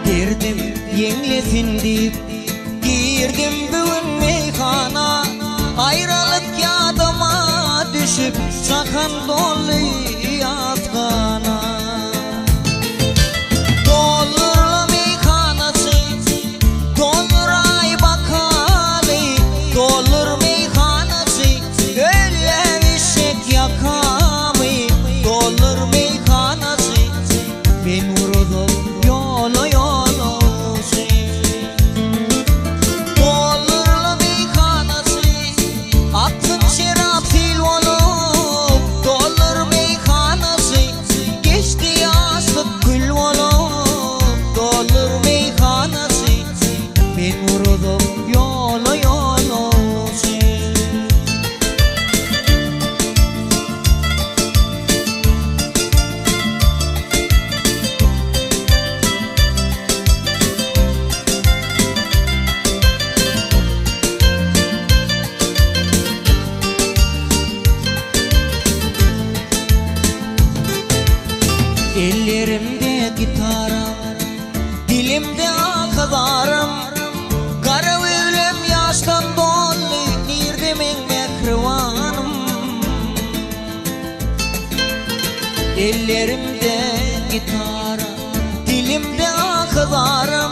Derdim yenglesin deyip girdim bugün meyhana. Ayrılık yadıma düşüp sakan dolu yazgana. Dolur meyhanası, dolur ay bakalı. Dolur meyhanası, öyle eşek yakamı. Dolur meyhanası, ben vurdum yolu yolu. Dolur meyhanası, attım şarap fil olup. Dolur meyhanası, geçti yastık gül olup. Dolur meyhanası, ben vurdum yolu yolu. Ellerimde gitarım, dilimde akılarım. Kara ölüm yaştan dolu, nirdemin mehrivanım. Ellerimde gitarım, dilimde akılarım.